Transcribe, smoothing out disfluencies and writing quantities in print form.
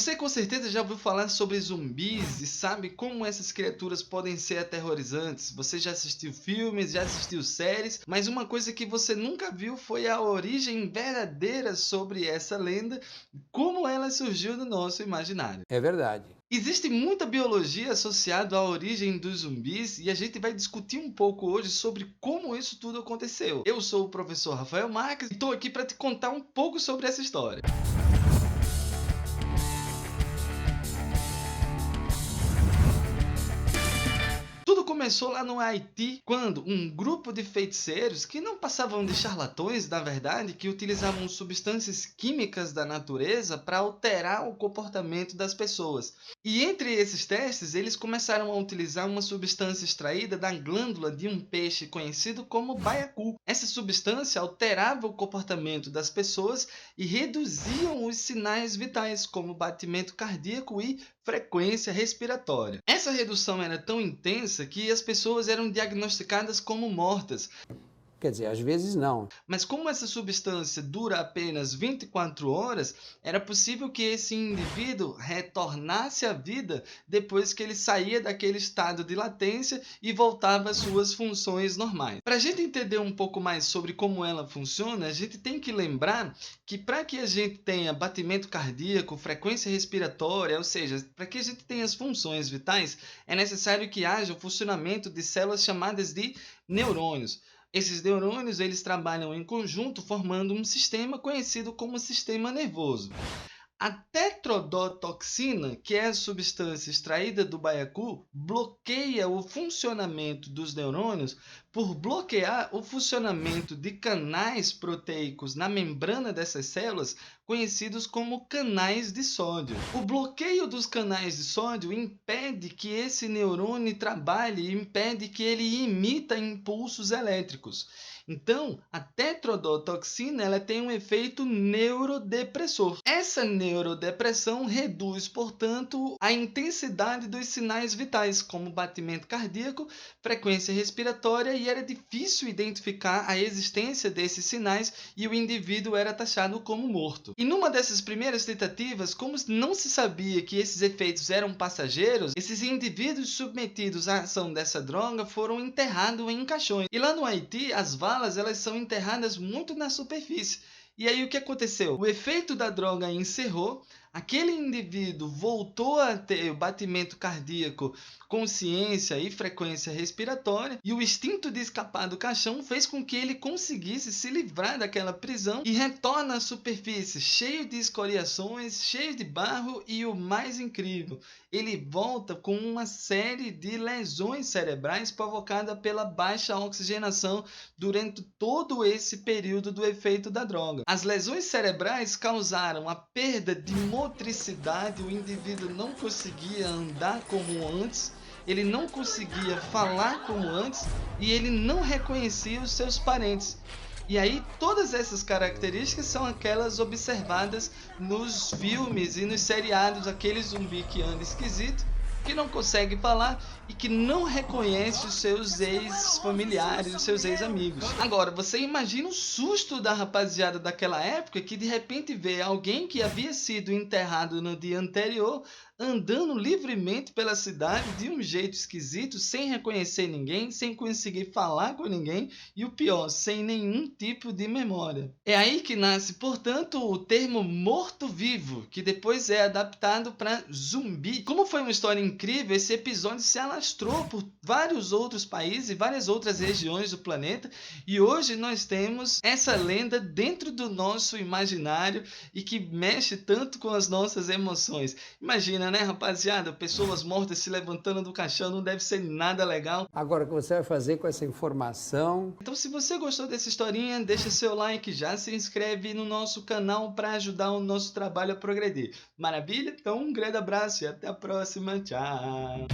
Você com certeza já ouviu falar sobre zumbis e sabe como essas criaturas podem ser aterrorizantes. Você já assistiu filmes, já assistiu séries, mas uma coisa que você nunca viu foi a origem verdadeira sobre essa lenda, como ela surgiu no nosso imaginário. É verdade. Existe muita biologia associada à origem dos zumbis e a gente vai discutir um pouco hoje sobre como isso tudo aconteceu. Eu sou o professor Rafael Marques e estou aqui para te contar um pouco sobre essa história. Tudo começou lá no Haiti, quando um grupo de feiticeiros, que não passavam de charlatões, na verdade, que utilizavam substâncias químicas da natureza para alterar o comportamento das pessoas. E entre esses testes, eles começaram a utilizar uma substância extraída da glândula de um peixe conhecido como baiacu. Essa substância alterava o comportamento das pessoas e reduziam os sinais vitais, como batimento cardíaco e frequência respiratória. Essa redução era tão intensa que as pessoas eram diagnosticadas como mortas. Quer dizer, às vezes não. Mas como essa substância dura apenas 24 horas, era possível que esse indivíduo retornasse à vida depois que ele saía daquele estado de latência e voltava às suas funções normais. Para a gente entender um pouco mais sobre como ela funciona, a gente tem que lembrar que para que a gente tenha batimento cardíaco, frequência respiratória, ou seja, para que a gente tenha as funções vitais, é necessário que haja o funcionamento de células chamadas de neurônios. Esses neurônios eles trabalham em conjunto formando um sistema conhecido como sistema nervoso. A tetrodotoxina, que é a substância extraída do baiacu, bloqueia o funcionamento dos neurônios por bloquear o funcionamento de canais proteicos na membrana dessas células, conhecidos como canais de sódio. O bloqueio dos canais de sódio impede que esse neurônio trabalhe e impede que ele emita impulsos elétricos. Então, a tetrodotoxina ela tem um efeito neurodepressor. Essa neurodepressão reduz, portanto, a intensidade dos sinais vitais, como batimento cardíaco, frequência respiratória, e era difícil identificar a existência desses sinais e o indivíduo era taxado como morto. E numa dessas primeiras tentativas, como não se sabia que esses efeitos eram passageiros, esses indivíduos submetidos à ação dessa droga foram enterrados em caixões. E lá no Haiti, as valas elas são enterradas muito na superfície. E aí o que aconteceu? O efeito da droga encerrou, aquele indivíduo voltou a ter batimento cardíaco, consciência e frequência respiratória, e o instinto de escapar do caixão fez com que ele conseguisse se livrar daquela prisão e retorna à superfície, cheio de escoriações, cheio de barro e o mais incrível, ele volta com uma série de lesões cerebrais provocadas pela baixa oxigenação durante todo esse período do efeito da droga. As lesões cerebrais causaram a perda de motricidade, o indivíduo não conseguia andar como antes, ele não conseguia falar como antes e ele não reconhecia os seus parentes. E aí todas essas características são aquelas observadas nos filmes e nos seriados, aquele zumbi que anda esquisito, que não consegue falar e que não reconhece os seus ex-familiares, os seus ex-amigos. Agora, você imagina o susto da rapaziada daquela época que de repente vê alguém que havia sido enterrado no dia anterior andando livremente pela cidade de um jeito esquisito, sem reconhecer ninguém, sem conseguir falar com ninguém e o pior, sem nenhum tipo de memória. É aí que nasce, portanto, o termo morto-vivo, que depois é adaptado para zumbi. Como foi uma história incrível, esse episódio se alastrou por vários outros países e várias outras regiões do planeta e hoje nós temos essa lenda dentro do nosso imaginário e que mexe tanto com as nossas emoções. Imagina, né, rapaziada? Pessoas mortas se levantando do caixão não deve ser nada legal. Agora, o que você vai fazer com essa informação? Então, se você gostou dessa historinha, deixa seu like, já se inscreve no nosso canal para ajudar o nosso trabalho a progredir. Maravilha? Então, um grande abraço e até a próxima. Tchau!